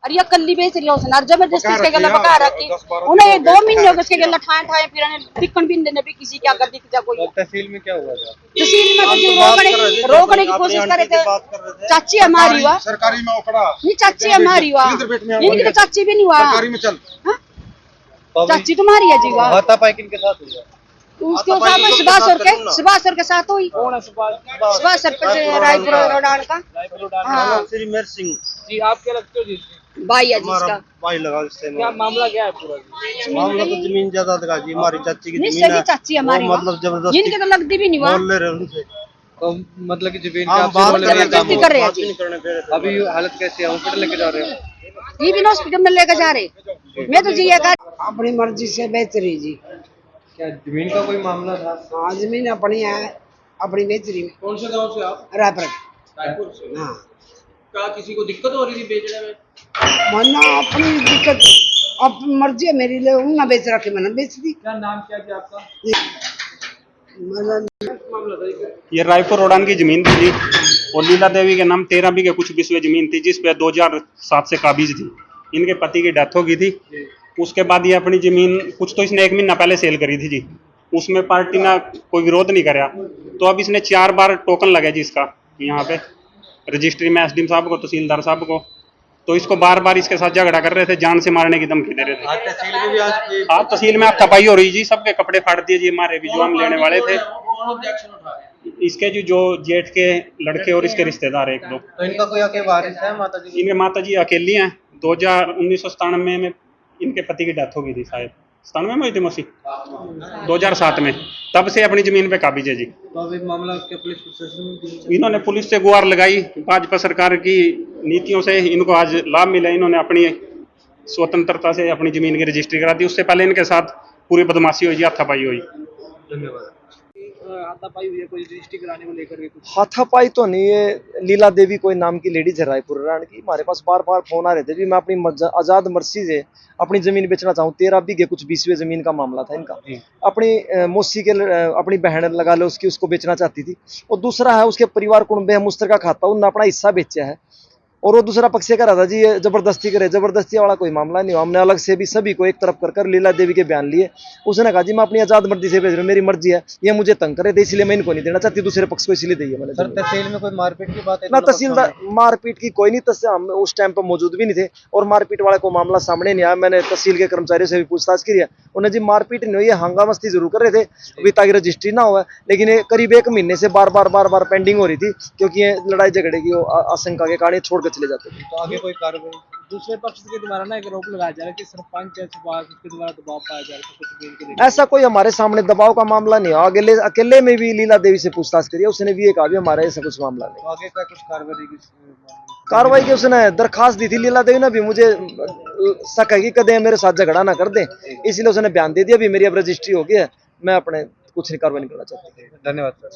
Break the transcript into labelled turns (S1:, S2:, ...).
S1: और ये कल्ली बेच रही है उसने और जबरदस्ती इसके गला पका रखी उन्हें 2 महीने हो गए इसके गला ठाए ठाए फिर दिक्कन भी ने भी किसी क्या कर दिख जा कोई।
S2: तहसील में क्या हुआ था?
S1: तहसील में तो रोकने की कोशिश कर रहे थे। चाची हमारी हुआ
S3: सरकारी में उखड़ा
S1: नहीं, चाची हमारी हुआ इनकी तो चाची भी नहीं हुआ।
S3: सरकारी में चल
S1: चाची तुम्हारी है जी वाह।
S2: हाथापाई किनके साथ हुआ?
S1: उसके साथ सुभाष सर के साथ हुई।
S2: कौन है
S1: सुभाष सर पे रायपुर रोडान का हाँ
S2: श्रीमेर सिंह जी। आप क्या लगते हो जी?
S1: भाई है जिसका
S2: भाई लगा इससे
S4: क्या मामला क्या है पूरा?
S2: मामला तो जमीन जायदाद का जी, हमारी चाची की
S1: नहीं
S2: जमीन
S1: सभी
S2: है।
S1: चाची हमारी
S2: वो मतलब जबरदस्ती
S1: जिनके तो लगती भी नहीं हुआ
S2: बोल ले रहे उनसे।
S4: तो मतलब कि जमीन
S2: हम बात कर रहे
S1: जबरदस्ती कर रहे हैं जी।
S4: अभी हालत कैसी है? हॉस्पिटल लेके जा रहे हो?
S1: ये भी हॉस्पिटल में लेकर जा रहे। मैं तो जी
S5: अपनी मर्जी से बेच रही जी।
S4: क्या जमीन का कोई मामला था?
S5: हाँ जमीन अपनी है, अपनी बेच रही।
S4: कौन से गांव से आप?
S5: रायपुर
S4: से।
S5: हाँ
S4: क्या किसी को दिक्कत हो रही थी बेचने में?
S5: मना अपनी दिक्कत अब मर्जी है मेरी ले ना बेच रखे मैंने बेच दी।
S4: क्या नाम क्या किया आपका? मामला था
S6: ये रायपुर रोडान की जमीन थी जी और लीला देवी के नाम 13 बीघे कुछ बिस्वे जमीन थी जिस पे 2007 से काबिज थी। इनके पति की डेथ हो गई थी। उसके बाद ये अपनी जमीन कुछ तो इसने 1 महीना पहले सेल करी थी जी। उसमें पार्टी ने कोई विरोध नहीं कराया तो अब इसने 4 बार टोकन लगा जी इसका यहाँ पे रजिस्ट्री में एसडीएम साहब को, तहसीलदार साहब को। तो इसको बार बार इसके साथ झगड़ा कर रहे थे, जान से मारने की धमकी दे रहे थे। हाँ तहसील में हाथापाई हो रही जी, सबके कपड़े फाड़ दिए जी हमारे भी जो हम लेने वाले थे। इसके जो जेठ के लड़के और इसके रिश्तेदार है 1-2।
S4: तो इनका कोई आके वारिस है माता जी?
S6: इनके माता जी अकेली हैं। 1997 में इनके पति की डेथ हो गई थी, शायद 97 में हुई थी मौसी 2007 में। तब से अपनी जमीन पे काबिज है जी।
S4: तो अभी मामला के पुलिस प्रशासन में
S6: इन्होंने पुलिस से गुहार लगाई। भाजपा सरकार की नीतियों से इनको आज लाभ मिला। इन्होंने अपनी स्वतंत्रता से अपनी जमीन की रजिस्ट्री करा दी। उससे पहले इनके साथ पूरी बदमाशी हुई, हाथापाई हुई।
S4: धन्यवाद। हाथापाई हुई है कोई रजिस्ट्री कराने को लेकर के कुछ?
S7: हाथापाई तो नहीं है। लीला देवी कोई नाम की लेडीज है रायपुर रान की। हमारे पास बार बार फोन आ रहे थे भी मैं अपनी आजाद मर्जी से अपनी जमीन बेचना चाहूँ। 13 बीघे कुछ बीसवे जमीन का मामला था इनका। अपनी मौसी के अपनी बहन लगा लो उसकी, उसको बेचना चाहती थी। और दूसरा है उसके परिवार कुटुंब है मुश्तरका खाता, उन्होंने अपना हिस्सा बेचा है। और वो दूसरा पक्ष ये कह रहा था जी ये जबरदस्ती करे। जबरदस्ती वाला कोई मामला नहीं। हमने अलग से भी सभी को एक तरफ कर लीला देवी के बयान लिए। उसने कहा जी मैं अपनी आजाद मर्जी से भेज रहा हूँ, मेरी मर्जी है, ये मुझे तंग करे थे इसलिए मैं इनको नहीं देना चाहती, दूसरे पक्ष को इसलिए दी है मैंने।
S4: सर तहसील में कोई मारपीट की बात है?
S7: ना तहसीलदार मारपीट की कोई नहीं, हम उस टाइम पर मौजूद भी नहीं थे और मारपीट वाला कोई मामला सामने नहीं आया। मैंने तहसील के कर्मचारियों से भी पूछताछ की है, उन्हें जी मारपीट नहीं हुई है, हंगामस्ती जरूर कर रहे थे अभी ताकि रजिस्ट्री ना हो। लेकिन ये करीब 1 महीने से बार बार पेंडिंग हो रही थी क्योंकि ये लड़ाई झगड़े की आशंका के कारण छोड़ कर चले जाते थे।
S4: तो आगे कोई कार्रवाई? दूसरे पक्ष के द्वारा ना एक आरोप लगाया जा रहा है कि सरपंच है उसके द्वारा दबाव पाया जा रहा है कुछ जमीन के लिए।
S7: ऐसा कोई हमारे सामने दबाव का मामला नहीं है। अकेले में भी लीला देवी से पूछताछ करी, उसने भी ये कहा भी हमारा ऐसा कुछ मामला नहीं।
S4: तो आगे का कुछ
S7: कार्रवाई की उसने दरखास्त दी थी लीला देवी ने भी। मुझे शक है कि कदे मेरे साथ झगड़ा ना कर दे, इसलिए उसने बयान दे दिया। अभी मेरी अब रजिस्ट्री हो गई है, मैं अपने कुछ कार्रवाई नहीं करना चाहता।
S4: धन्यवाद सर।